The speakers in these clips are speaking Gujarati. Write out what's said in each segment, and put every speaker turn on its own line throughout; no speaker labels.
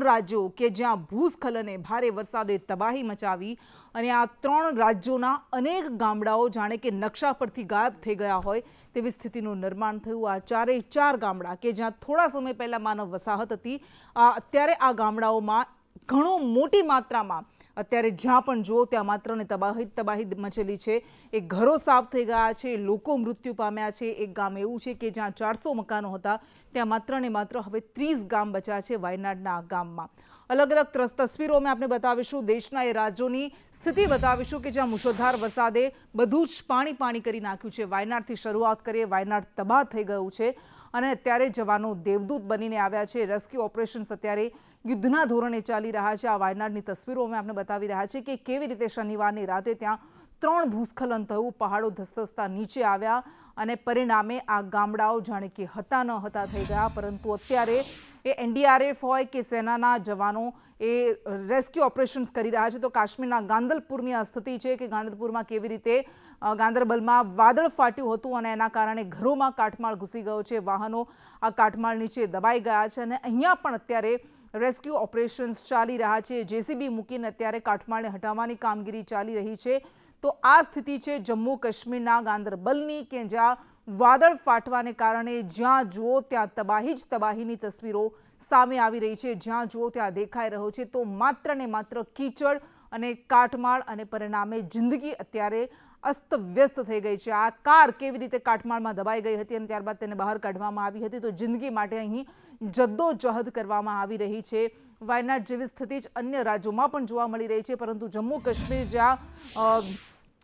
ત્રણ રાજ્યો કે જ્યાં ભૂસ્ખલને ભારે વરસાદે તબાહી મચાવી અને આ ત્રણ રાજ્યોના અનેક ગામડાઓ જાણે કે નકશા પરથી ગાયબ થઈ ગયા હોય તેવી સ્થિતિનું નિર્માણ થયું। આ ચારે ચાર ગામડા કે જ્યાં થોડા સમય પહેલા માનવ વસાહત હતી, અત્યારે આ ગામડાઓમાં ઘણો મોટી માત્રામાં અત્યારે જ્યાં પણ જુઓ ત્યાં માત્ર ને તબાહી મચેલી છે। એ ઘરો સાફ થઈ ગયા છે, લોકો મૃત્યુ પામ્યા છે। એક ગામ એવું છે કે જ્યાં 400 મકાનો હતા ત્યાં માત્ર ને માત્ર હવે 30 ગામ બચ્યા છે વાયનાડના આ ગામમાં। અલગ અલગ તસવીરો અમે આપને બતાવીશું, દેશના એ રાજ્યોની સ્થિતિ બતાવીશું કે જ્યાં મુશળધાર વરસાદે બધું જ પાણી કરી નાખ્યું છે। વાયનાડથી શરૂઆત કરીએ, વાયનાડ તબાહ થઈ ગયું છે અને અત્યારે જવાનો દેવદૂત બનીને આવ્યા છે। રેસ્ક્યુ ઓપરેશન્સ અત્યારે યુદ્ધના ધોરણે ચાલી રહ્યા છે। આ વાયનાડની તસવીરો અમે આપને બતાવી રહ્યા છે કે કેવી રીતે શનિવારની રાતે ત્યાં 3 ભૂસ્ખલન થયું, પહાડો ધસધસતા નીચે આવ્યા અને પરિણામે આ ગામડાઓ જાણે કે હતા ન હતા થઈ ગયા। પરંતુ અત્યારે એ એનડીઆરએફ હોય કે સેનાના જવાનો એ રેસ્ક્યુ ઓપરેશન્સ કરી રહ્યા છે। તો કાશ્મીરના ગાંદરપુરની આ સ્થિતિ છે કે ગાંદરપુરમાં કેવી રીતે ગાંદરબલમાં વાદળ ફાટ્યું હતું અને એના કારણે ઘરોમાં કાટમાળ ઘૂસી ગયો છે, વાહનો આ કાટમાળ નીચે દબાઈ ગયા છે અને અહીંયા પણ અત્યારે રેસ્ક્યુ ઓપરેશન્સ ચાલી રહ્યા છે। જેસીબી મૂકીને અત્યારે કાટમાળને હટાવવાની કામગીરી ચાલી રહી છે। તો આ સ્થિતિ છે જમ્મુ કાશ્મીરના ગાંદરબલની કે જ્યાં વાદળ ફાટવાને કારણે જ્યાં જુઓ ત્યાં તબાહી જ તબાહીની તસવીરો સામે આવી રહી છે। જ્યાં જુઓ ત્યાં દેખાઈ રહ્યો છે તો માત્ર ને માત્ર કીચડ અને કાટમાળ અને પરિણામે જિંદગી અત્યારે અસ્તવ્યસ્ત થઈ ગઈ છે। આ કાર કેવી રીતે કાટમાળમાં દબાઈ ગઈ હતી અને ત્યારબાદ તેને બહાર કાઢવામાં આવી હતી, તો જિંદગી માટે અહીં જદ્દોજહદ કરવામાં આવી રહી છે। વાયનાડ જેવી સ્થિતિ જ અન્ય રાજ્યોમાં પણ જોવા મળી રહી છે, પરંતુ જમ્મુ કાશ્મીર જ્યાં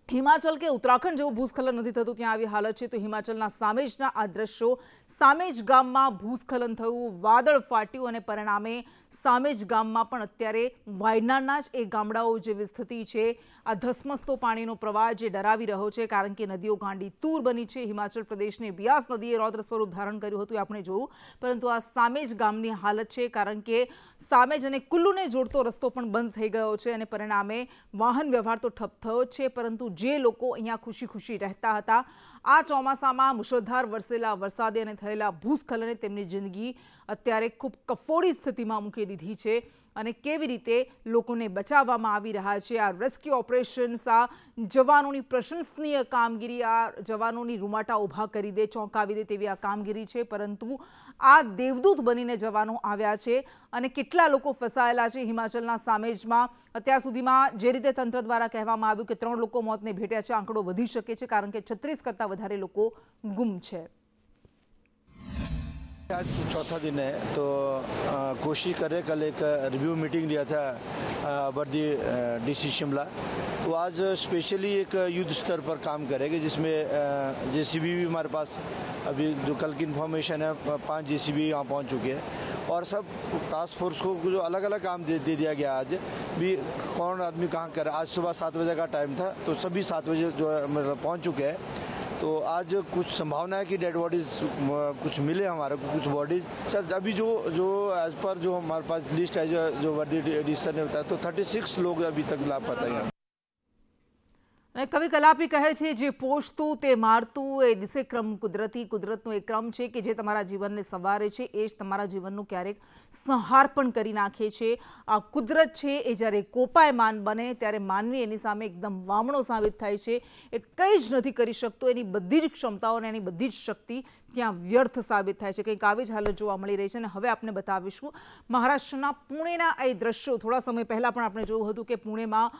હિમાચલ કે ઉત્તરાખંડ જેવું ભૂસ્ખલન નથી થતું ત્યાં આવી હાલત છે। તો હિમાચલના સામેજના આ દ્રશ્યો, સામેજ ગામમાં ભૂસ્ખલન થયું, વાદળ ફાટ્યું અને પરિણામે સામેજ ગામમાં પણ અત્યારે વાયનાડના જ એ ગામડાઓ જેવી સ્થિતિ છે। આ ધસમસતો પાણીનો પ્રવાહ જે ડરાવી રહ્યો છે કારણ કે નદીઓ ગાંડી તૂર બની છે। હિમાચલ પ્રદેશની બિયાસ નદીએ રૌદ્ર સ્વરૂપ ધારણ કર્યું હતું આપણે જોયું, પરંતુ આ સામેજ ગામની હાલત છે કારણ કે સામેજ અને કુલ્લુને જોડતો રસ્તો પણ બંધ થઈ ગયો છે અને પરિણામે વાહન વ્યવહાર તો ઠપ થયો છે, પરંતુ જે લોકો અહીંયા ખુશી રહેતા હતા આ ચોમાસામાં મુશળધાર વરસેલા વરસાદે અને થયેલા ભૂસ્ખલને તેમની જિંદગી અત્યારે ખૂબ કફોડી સ્થિતિમાં મૂકી દીધી છે અને કેવી રીતે લોકોને બચાવવામાં આવી રહ્યા છે। આ રેસ્ક્યુ ઓપરેશન્સ, આ જવાનોની પ્રશંસનીય કામગીરી, આ જવાનોની રૂમાટા ઊભા કરી દે, ચોંકાવી દે તેવી આ કામગીરી છે, પરંતુ આ દેવદૂત બનીને જવાનો આવ્યા છે અને કેટલા લોકો ફસાયેલા છે હિમાચલના સામેજમાં। અત્યાર સુધીમાં જે રીતે તંત્ર દ્વારા કહેવામાં આવ્યું કે 3 લોકો મોતને ભેટ્યા છે, આંકડો વધી શકે છે કારણ કે 36 કરતાં વધારે લોકો ગુમ છે।
आज चौथा दिन है तो कोशिश करें, कल एक रिव्यू मीटिंग लिया था वर्दी डीसी शिमला, तो आज स्पेशली एक युद्ध स्तर पर काम करेंगे जिसमें जेसीबी भी हमारे पास अभी जो कल की इन्फॉर्मेशन है 5 जेसीबी यहाँ पहुँच चुके हैं और सब टास्क फोर्स को जो अलग अलग काम दे दिया गया। आज भी कौन आदमी कहाँ कर, आज सुबह 7 बजे का टाइम था तो सभी 7 बजे जो मतलब पहुँच चुके हैं। तो आज कुछ संभावना है कि डेड बॉडीज कुछ मिले हमारे को, कुछ बॉडीज सर अभी जो एज पर जो हमारे पास लिस्ट है जो वर्दी एडिशन ने बताया तो 36 लोग अभी तक लापता हैं।
कवि कलापी कहे छे जे पोषतुं ते मारतुं ए दिसे क्रम कुदरतनो एक क्रम छे के जे तमारा जीवनने संवारे छे ए ज तमारा जीवननो क्यारेक संहार पण करी नाखे छे। आ कुदरत छे ए ज्यारे कोपायमान बने त्यारे मानवी एनी सामे एकदम वामणो साबित थाय छे। ए कंई ज नथी करी शकतो, एनी बधी ज क्षमताओ ने एनी बधी ज शक्ति ત્યાં વ્યર્થ સાબિત થાય છે। કંઈક આવી જ હાલત જોવા મળી રહી છે અને હવે આપણે બતાવીશું મહારાષ્ટ્રના પુણેના એ દ્રશ્યો। થોડા સમય પહેલા પણ આપણે જોયું હતું કે પુણેમાં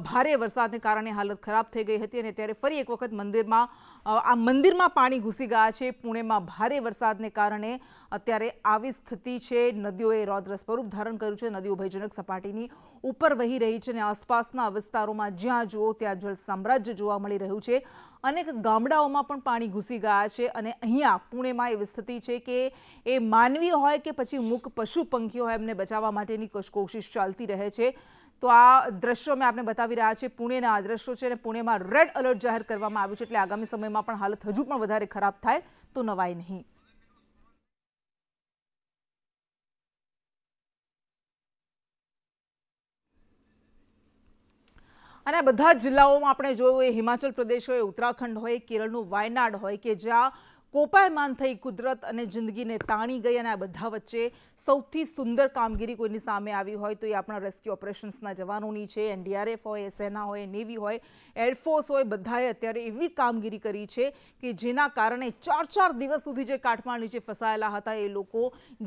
ભારે વરસાદને કારણે હાલત ખરાબ થઈ ગઈ હતી અને ત્યારે ફરી એક વખત મંદિરમાં પાણી ઘૂસી ગયા છે। પુણેમાં ભારે વરસાદને કારણે અત્યારે આવી સ્થિતિ છે। નદીઓએ રૌદ્ર સ્વરૂપ ધારણ કર્યું છે, નદીઓ ભયજનક સપાટીની ઉપર વહી રહી છે અને આસપાસના વિસ્તારોમાં જ્યાં જુઓ ત્યાં જળ સામ્રાજ્ય જોવા મળી રહ્યું છે। અનેક ગામડાઓમાં પણ પાણી ઘૂસી ગયા છે અને અહીંયા પુણેમાં એવી સ્થિતિ છે કે એ માનવી હોય કે પછી મૂક પશુ પંખીઓ હોય એમને બચાવવા માટેની કોશિશ ચાલતી રહે છે। તો આ દ્રશ્યો મેં આપને બતાવી રહ્યા છે, પુણેના આ દ્રશ્યો છે અને પુણેમાં રેડ એલર્ટ જાહેર કરવામાં આવ્યું છે, એટલે આગામી સમયમાં પણ હાલત હજુ પણ વધારે ખરાબ થાય તો નવાઈ નહીં। અને બધા જ જિલ્લાઓમાં આપણે જોયું, એ હિમાચલ પ્રદેશ હોય, ઉત્તરાખંડ હોય, કેરળનું વાયનાડ હોય કે જ્યાં કોપાયમાન થઈ કુદરત અને જિંદગીને તાણી ગઈ અને આ બધા વચ્ચે સૌથી સુંદર કામગીરી કોઈની સામે આવી હોય તો એ આપણા રેસ્ક્યુ ઓપરેશન્સના જવાનોની છે. એનડીઆરએફ હોય, સેના હોય, નેવી હોય, એરફોર્સ હોય, બધાએ અત્યારે એવી કામગીરી કરી છે કે જેના કારણે 4 દિવસ સુધી જે કાટમાળ નીચે ફસાયેલા હતા એ લોકો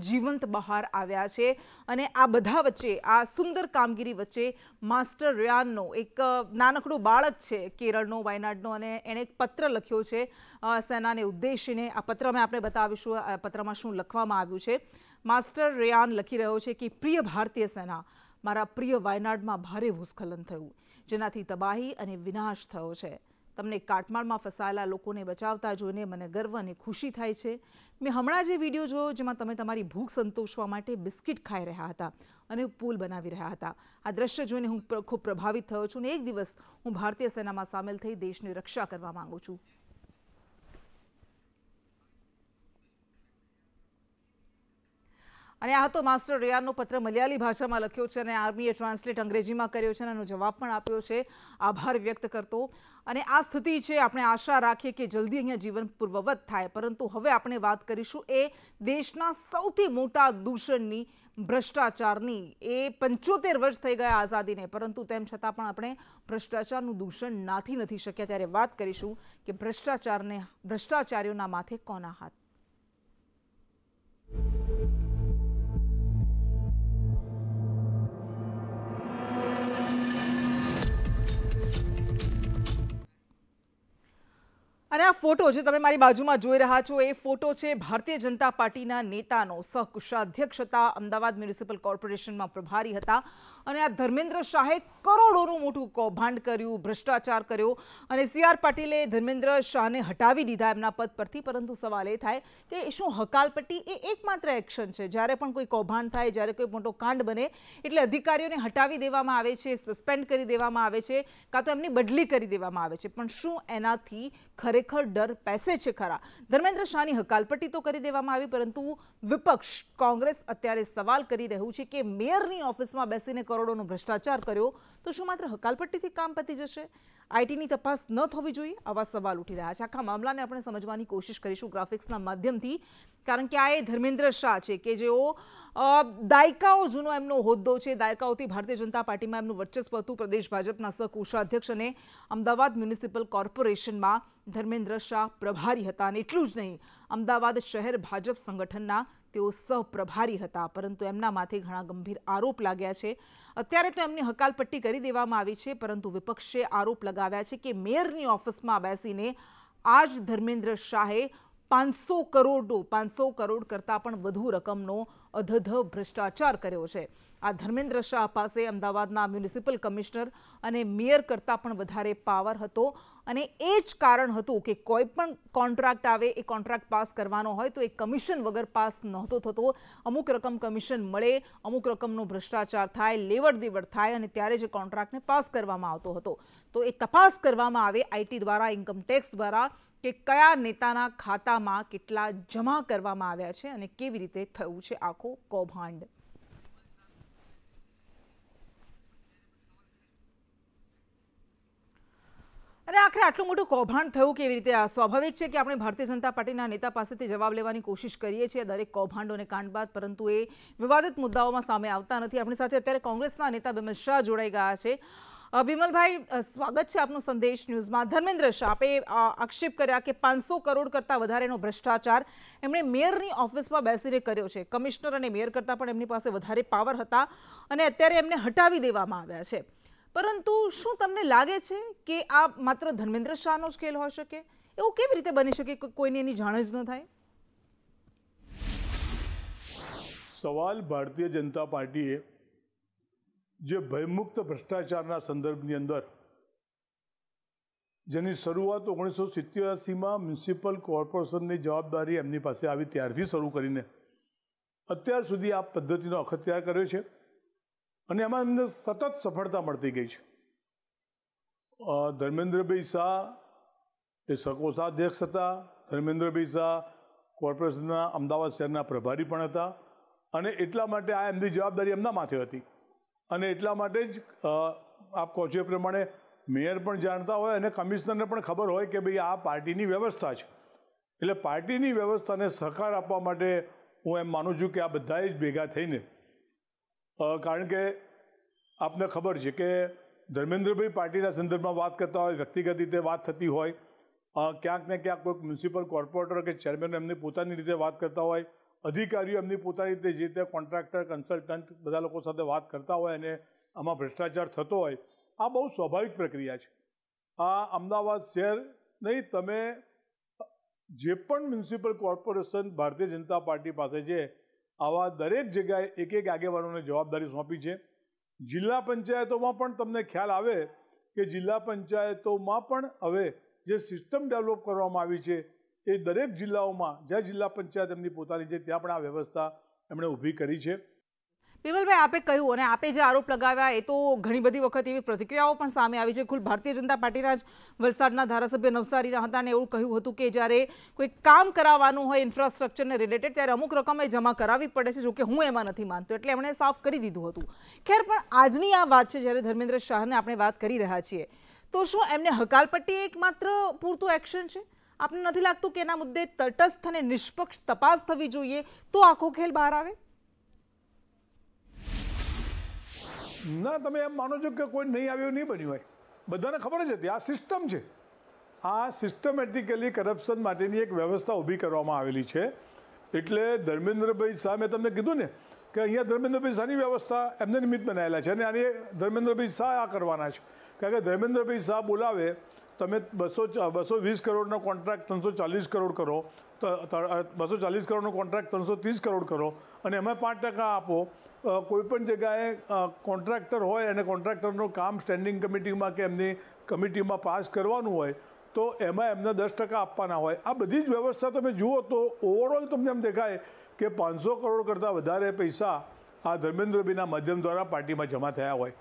જીવંત બહાર આવ્યા છે. અને આ બધા વચ્ચે, આ સુંદર કામગીરી વચ્ચે માસ્ટર રેયાનનો એક નાનકડું બાળક છે કેરળનો, વાયનાડનો, અને એણે એક પત્ર લખ્યો છે સેનાને ઉદ્દેશીને. આ પત્ર અમે આપણે બતાવીશું આ પત્રમાં શું લખવામાં આવ્યું છે. માસ્ટર રેયાન લખી રહ્યો છે કે પ્રિય ભારતીય સેના, મારા પ્રિય વાયનાડમાં ભારે ભૂસ્ખલન થયું જેનાથી તબાહી અને વિનાશ થયો છે. તમને કાટમાળમાં ફસાયેલા લોકોને બચાવતા જોઈને મને ગર્વ અને ખુશી થાય છે. મેં હમણાં જે વિડીયો જોયો જેમાં તમે તમારી ભૂખ સંતોષવા માટે બિસ્કિટ ખાઈ રહ્યા હતા અને પુલ બનાવી રહ્યા હતા, આ દ્રશ્ય જોઈને હું ખૂબ પ્રભાવિત થયો છું અને એક દિવસ હું ભારતીય સેનામાં સામેલ થઈ દેશની રક્ષા કરવા માંગુ છું. અને આ હતો માસ્ટર રેયાનનો પત્ર. મલયાલી ભાષામાં લખ્યો છે અને આર્મીએ ટ્રાન્સલેટ અંગ્રેજીમાં કર્યો છે અને એનો જવાબ પણ આપ્યો છે આભાર વ્યક્ત કરતો. અને આ સ્થિતિ છે, આપણે આશા રાખીએ કે જલ્દી અહીંયા જીવન પૂર્વવત થાય. પરંતુ હવે આપણે વાત કરીશું એ દેશના સૌથી મોટા દૂષણની, ભ્રષ્ટાચારની. એ 75 વર્ષ થઈ ગયા આઝાદીને, પરંતુ તેમ છતાં પણ આપણે ભ્રષ્ટાચારનું દૂષણ નાથી નથી શક્યા. ત્યારે વાત કરીશું કે ભ્રષ્ટાચારીઓના માથે કોના હાથ. અને આ ફોટો જે તમે મારી બાજુમાં જોઈ રહ્યા છો એ ફોટો છે ભારતીય જનતા પાર્ટીના નેતાનો. સહકુશાધ્યક્ષ હતા, અમદાવાદ મ્યુનિસિપલ કોર્પોરેશનમાં પ્રભારી હતા. અને આ ધર્મેન્દ્ર શાહે કરોડોનું મોટું કૌભાંડ કર્યું, ભ્રષ્ટાચાર કર્યો અને CR પાટીલે ધર્મેન્દ્ર શાહને હટાવી દીધા એમના પદ પરથી. પરંતુ સવાલ એ થાય કે શું હકાલપટ્ટી એ એકમાત્ર એક્શન છે? જ્યારે પણ કોઈ કૌભાંડ થાય, જ્યારે કોઈ મોટો કાંડ બને એટલે અધિકારીઓને હટાવી દેવામાં આવે છે, સસ્પેન્ડ કરી દેવામાં આવે છે, કાં તો એમની બદલી કરી દેવામાં આવે છે. પણ શું એનાથી ખરેખર ડર પેસે છે ખરા? ધર્મેન્દ્ર શાહની હકાલપટ્ટી તો કરી દેવામાં આવી, પરંતુ વિપક્ષ કોંગ્રેસ અત્યારે સવાલ કરી રહ્યું છે કે મેયરની ઓફિસમાં બેસીને કરોડોનો ભ્રષ્ટાચાર કર્યો તો શું માત્ર હકાલપટ્ટીથી કામ પતી જશે? આઈટીની તપાસ ન થવી જોઈએ? આવા સવાલ ઉઠી રહ્યા છે. આખા મામલાને આપણે સમજવાની કોશિશ કરીશું ગ્રાફિક્સના માધ્યમથી, કારણ કે આ એ ધર્મેન્દ્ર શાહ છે કે જેઓ દાયકાઓ જૂનો એમનો હોદ્દો છે. દાયકાઓથી ભારતીય જનતા પાર્ટીમાં એમનું વર્ચસ્વ હતું. પ્રદેશ ભાજપના સહકોષાધ્યક્ષ અને અમદાવાદ મ્યુનિસિપલ કોર્પોરેશનમાં ધર્મેન્દ્ર શાહ પ્રભારી હતા. અને એટલું જ નહીં, અમદાવાદ શહેર ભાજપ સંગઠનના તેઓ સહપ્રભારી હતા. પરંતુ એમના માથે ઘણા ગંભીર આરોપ લાગ્યા છે. અત્યારે તો એમની હકાલપટ્ટી કરી દેવામાં આવી છે, પરંતુ વિપક્ષે આરોપ લગાવ્યા છે કે મેયરની ઓફિસમાં બેસીને આ જ ધર્મેન્દ્ર શાહે 500 કરોડ કરતાં પણ વધુ રકમનો અધધ ભ્રષ્ટાચાર કર્યો છે. આ ધર્મેન્દ્ર શાહ પાસે અમદાવાદના મ્યુનિસિપલ કમિશનર અને મેયર કરતાં પણ વધારે પાવર હતો. અને એ જ કારણ હતું કે કોઈ પણ કોન્ટ્રાક્ટ આવે, એ કોન્ટ્રાક્ટ પાસ કરવાનો હોય તો એ કમિશન વગર પાસ નહોતો થતો. અમુક રકમ કમિશન મળે, અમુક રકમનો ભ્રષ્ટાચાર થાય, લેવડ દેવડ થાય અને ત્યારે જે કોન્ટ્રાક્ટને પાસ કરવામાં આવતો હતો. તો એ તપાસ કરવામાં આવે આઈટી દ્વારા, ઇન્કમટેક્સ દ્વારા, કે કયા નેતાના ખાતામાં કેટલા જમા કરવામાં આવ્યા છે અને કેવી રીતે થયું છે આખો કૌભાંડ. અને આખરે આટલું મોટું કૌભાંડ થયું કેવી રીતે? આ સ્વાભાવિક છે કે આપણે ભારતીય જનતા પાર્ટીના નેતા પાસેથી જવાબ લેવાની કોશિશ કરીએ છીએ દરેક કૌભાંડો અને કાંડ બાદ, પરંતુ એ વિવાદિત મુદ્દાઓમાં સામે આવતા નથી. આપણી સાથે અત્યારે કોંગ્રેસના નેતા બિમલ શાહ જોડાઈ ગયા છે. બિમલભાઈ, સ્વાગત છે આપનું સંદેશ ન્યૂઝમાં. ધર્મેન્દ્ર શાહ, આપે આક્ષેપ કર્યા કે 500 કરોડ કરતાં વધારેનો ભ્રષ્ટાચાર એમણે મેયરની ઓફિસમાં બેસીને કર્યો છે. કમિશનર અને મેયર કરતાં પણ એમની પાસે વધારે પાવર હતા અને અત્યારે એમને હટાવી દેવામાં આવ્યા છે. પરંતુ શું તમને લાગે છે કે આ માત્ર ધર્મેન્દ્ર શાહનો જ ખેલ હોઈ શકે? એવું કેવી રીતે બની શકે કે કોઈને એની જાણ જ ન થાય?
સવાલ ભારતીય જનતા પાર્ટીએ જે ભયમુક્ત ભ્રષ્ટાચારના સંદર્ભની અંદર જેની શરૂઆત 1987માં મ્યુનિસિપલ કોર્પોરેશનની જવાબદારી એમની પાસે આવી ત્યારથી શરૂ કરીને અત્યાર સુધી આ પદ્ધતિનો અખત્યાર કર્યો છે અને એમાં એમને સતત સફળતા મળતી ગઈ છે. ધર્મેન્દ્રભાઈ શાહ એ સહકોષાધ્યક્ષ હતા. ધર્મેન્દ્રભાઈ શાહ કોર્પોરેશનના અમદાવાદ શહેરના પ્રભારી પણ હતા અને એટલા માટે આ એમની જવાબદારી એમના માથે હતી. અને એટલા માટે જ આપ કહો છો એ પ્રમાણે મેયર પણ જાણતા હોય અને કમિશનરને પણ ખબર હોય કે ભાઈ આ પાર્ટીની વ્યવસ્થા છે. એટલે પાર્ટીની વ્યવસ્થાને સહકાર આપવા માટે હું એમ માનું છું કે આ બધાએ જ ભેગા થઈને, કારણ કે આપને ખબર છે કે ધર્મેન્દ્રભાઈ પાર્ટીના સંદર્ભમાં વાત કરતા હોય, વ્યક્તિગત રીતે વાત થતી હોય, ક્યાંક ને ક્યાંક કોઈક મ્યુનિસિપલ કોર્પોરેટર કે ચેરમેન એમની પોતાની રીતે વાત કરતા હોય, અધિકારીઓ એમની પોતાની રીતે જે તે કોન્ટ્રાક્ટર, કન્સલ્ટન્ટ બધા લોકો સાથે વાત કરતા હોય અને આમાં ભ્રષ્ટાચાર થતો હોય, આ બહુ સ્વાભાવિક પ્રક્રિયા છે. આ અમદાવાદ શહેર નહીં, તમે જે પણ municipal corporation Bharatiya Janata party પાસે છે, આવા દરેક જગ્યાએ એક એક આગેવાનોને જવાબદારી સોંપી છે. જિલ્લા પંચાયતોમાં પણ તમને ખ્યાલ આવે કે જિલ્લા પંચાયતોમાં પણ હવે જે સિસ્ટમ ડેવલપ કરવામાં આવી છે એ દરેક જિલ્લાઓમાં જ્યાં જિલ્લા પંચાયત એમની પોતાની છે ત્યાં પણ આ વ્યવસ્થા એમણે ઊભી કરી છે.
બિમલભાઈ, આપે કહ્યું અને આપે જે આરોપ લગાવ્યા એ તો ઘણી બધી વખત એવી પ્રતિક્રિયાઓ પણ સામે આવી છે. ખુદ ભારતીય જનતા પાર્ટીના જ વલસાડના ધારાસભ્ય નવસારીના હતા અને એવું કહ્યું હતું કે જ્યારે કોઈ કામ કરાવવાનું હોય ઇન્ફ્રાસ્ટ્રક્ચરને રિલેટેડ ત્યારે અમુક રકમ જમા કરાવવી પડે છે, જોકે હું એમાં નથી માનતો, એટલે એમણે સાફ કરી દીધું હતું. ખેર, પણ આજની આ વાત છે જ્યારે ધર્મેન્દ્ર શાહને આપણે વાત કરી રહ્યા છીએ, તો શું એમને હકાલપટ્ટી એકમાત્ર પૂરતું એક્શન છે? આપને નથી લાગતું કે એના મુદ્દે તટસ્થ અને નિષ્પક્ષ તપાસ થવી જોઈએ તો આખો ખેલ બહાર આવે?
ના, તમે એમ માનો છો કે કોઈ નહીં આવ્યું, નહીં બન્યું હોય? બધાને ખબર જ હતી આ સિસ્ટમ છે. આ સિસ્ટમેટિકલી કરપ્શન માટેની એક વ્યવસ્થા ઊભી કરવામાં આવેલી છે. એટલે ધર્મેન્દ્રભાઈ શાહ, મેં તમને કીધું ને કે અહીંયા ધર્મેન્દ્રભાઈ શાહની વ્યવસ્થા એમને નિમિત્ત બનાવેલા છે અને આની ધર્મેન્દ્રભાઈ શાહ આ કરવાના છે. કારણ કે ધર્મેન્દ્રભાઈ શાહ બોલાવે, તમે 220 કરોડનો કોન્ટ્રાક્ટ 340 કરોડ કરો, તો 240 કરોડનો કોન્ટ્રાક્ટ 330 કરોડ કરો અને એમાં 5% આપો. કોઈપણ જગ્યાએ કોન્ટ્રાક્ટર હોય અને કોન્ટ્રાક્ટરનું કામ સ્ટેન્ડિંગ કમિટીમાં કે એમની કમિટીમાં પાસ કરવાનું હોય તો એમાં એમને 10% આપવાના હોય. આ બધી જ વ્યવસ્થા તમે જુઓ તો ઓવરઓલ તમને એમ દેખાય કે 500 કરોડ કરતાં વધારે પૈસા આ ધર્મેન્દ્રભાઈના માધ્યમ દ્વારા પાર્ટીમાં જમા થયા હોય.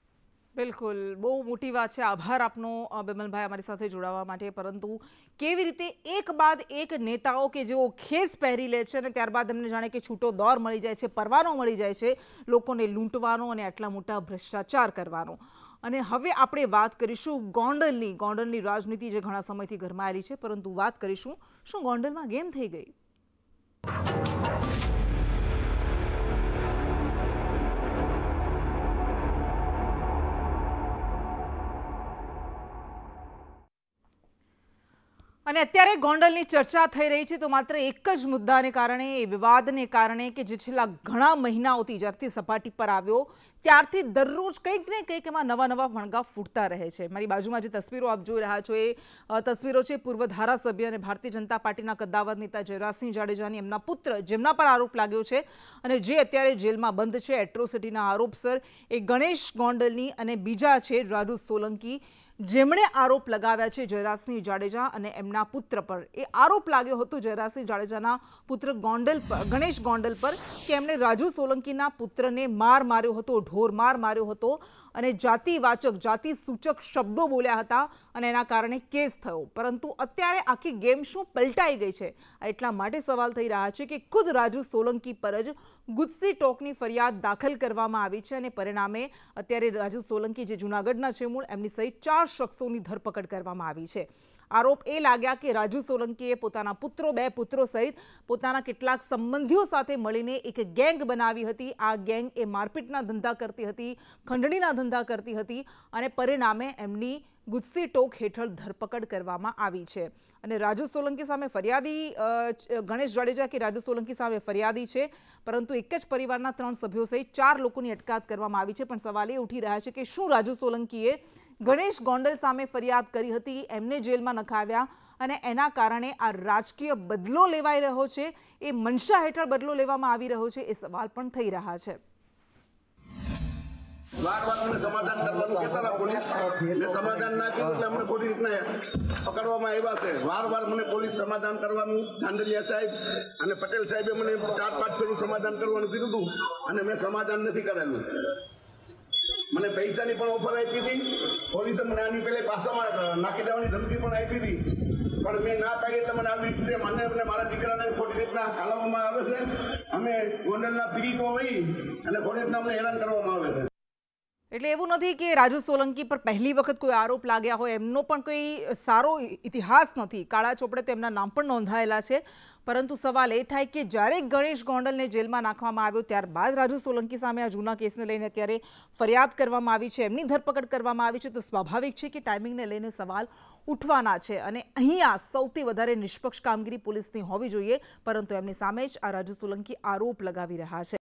બિલકુલ, બહુ મોટી વાત છે. આભાર આપનો બિમલભાઈ અમારી સાથે જોડાવા માટે. પરંતુ કેવી રીતે એક બાદ એક નેતાઓ કે જેઓ ખેસ પહેરી લે છે અને ત્યારબાદ એમને જાણે કે છૂટો દોર મળી જાય છે, પરવાનો મળી જાય છે લોકોને લૂંટવાનો અને આટલા મોટા ભ્રષ્ટાચાર કરવાનો. અને હવે આપણે વાત કરીશું ગોંડલની રાજનીતિ જે ઘણા સમયથી ગરમાયેલી છે, પરંતુ વાત કરીશું શું ગોંડલમાં ગેમ થઈ ગઈ? અને અત્યારે ગોંડલની ચર્ચા થઈ રહી છે તો માત્ર એક જ મુદ્દાને કારણે, એ વિવાદને કારણે કે જે છેલ્લા ઘણા મહિનાઓથી જ્યારથી સપાટી પર આવ્યો ત્યારથી દરરોજ કંઈક ને કંઈક એમાં નવા નવા વણગા ફૂટતા રહે છે. મારી બાજુમાં જે તસવીરો આપ જોઈ રહ્યા છો એ તસવીરો છે પૂર્વ ધારાસભ્ય અને ભારતીય જનતા પાર્ટીના કદ્દાવર નેતા જયરાજસિંહ જાડેજાની, એમના પુત્ર જેમના પર આરોપ લાગ્યો છે અને જે અત્યારે જેલમાં બંધ છે એટ્રોસિટીના આરોપસર, એ ગણેશ ગોંડલની અને બીજા છે રાજુ સોલંકી, જેમણે આરોપ લગાવ્યા છે જયરાજસિંહ જાડેજા અને એમના પુત્ર પર. એ આરોપ લાગ્યો હતો જયરાજસિંહ જાડેજાના પુત્ર ગણેશ ગોંડલ પર કે એમણે રાજુ સોલંકીના પુત્રને માર્યો હતો, ઢોર માર્યો હતો અને જાતિવાચક, જાતિ સૂચક શબ્દો બોલ્યા હતા અને એના કારણે કેસ થયો. પરંતુ અત્યારે આખી ગેમ શું પલટાઈ ગઈ છે? એટલા માટે સવાલ થઈ રહ્યા છે કે ખુદ રાજુ સોલંકી પર જ ગુજસી ટોકની ફરિયાદ દાખલ કરવામાં આવી છે અને પરિણામે અત્યારે રાજુ સોલંકી જે જૂનાગઢના છે મૂળ, એમની સહિત 4 શખ્સોની ધરપકડ કરવામાં આવી છે. આરોપ એ લાગ્યા કે રાજુ સોલંકીએ પોતાના પુત્રો, 2 પુત્રો સહિત પોતાના કેટલાક સંબંધીઓ સાથે મળીને એક ગેંગ બનાવી હતી. આ ગેંગ એ મારપીટના ધંધા કરતી હતી, ખંડણીના ધંધા કરતી હતી અને પરિણામે એમની ગુજસી ટોક હેઠળ ધરપકડ કરવામાં આવી છે. અને રાજુ સોલંકી સામે ફરિયાદી ગણેશ જાડેજા કે રાજુ સોલંકી સામે ફરિયાદી છે, પરંતુ એક જ પરિવારના 3 સભ્યો સહિત 4 લોકોની અટકાયત કરવામાં આવી છે. પણ સવાલ એ ઉઠી રહ્યા છે કે શું રાજુ સોલંકીએ ગણેશ ગોંડલ સામે ફરિયાદ કરી હતી, એમને જેલમાં નખાવ્યા અને એના કારણે આ રાજકીય બદલો લેવાઈ રહ્યો છે, એ મનસા હેઠળ બદલો લેવામાં આવી રહ્યો છે, એ સવાલ પણ થઈ રહ્યા છે.
મને સમાધાન કરવાનું કહેતા હતા પોલીસ, મેં સમાધાન ના કર્યું એટલે અમને ખોટી રીતના પકડવામાં આવ્યા છે. વાર મને પોલીસ સમાધાન કરવાનું, ધાંડલિયા સાહેબ અને પટેલ સાહેબે મને 4-5 ફેરું સમાધાન કરવાનું કીધું હતું અને મેં સમાધાન નથી કરેલું. મને પૈસાની પણ ઓફર આપી હતી, પોલીસે મને આની પહેલા પાસામાં નાખી દેવાની ધમકી પણ આપી હતી, પણ મેં ના પાડી એટલે મને આવી રીતે મને મારા દીકરાને ખોટી રીતના કાઢવામાં આવે છે. અમે ગોંડલના પીડિતો હોઈ અને ખોટી રીતના અમને હેરાન કરવામાં આવે છે.
એટલે એવું નથી કે રાજુ સોલંકી પર પહેલી વખત કોઈ આરોપ લાગ્યા હોય, એમનો પણ કોઈ સારો ઇતિહાસ નથી, કાળા ચોપડે તો એમના નામ પણ નોંધાયેલા છે, પરંતુ સવાલ એ થાય કે જ્યારે ગણેશ ગોંડલને જેલમાં નાખવામાં આવ્યો ત્યારબાદ રાજુ સોલંકી સામે આ જૂના કેસને લઈને અત્યારે ફરિયાદ કરવામાં આવી છે, એમની ધરપકડ કરવામાં આવી છે, તો સ્વાભાવિક છે કે ટાઈમિંગને લઈને સવાલ ઉઠવાના છે અને અહીંયા સૌથી વધારે નિષ્પક્ષ કામગીરી પોલીસની હોવી જોઈએ, પરંતુ એમની સામે જ આ રાજુ સોલંકી આરોપ લગાવી રહ્યા છે।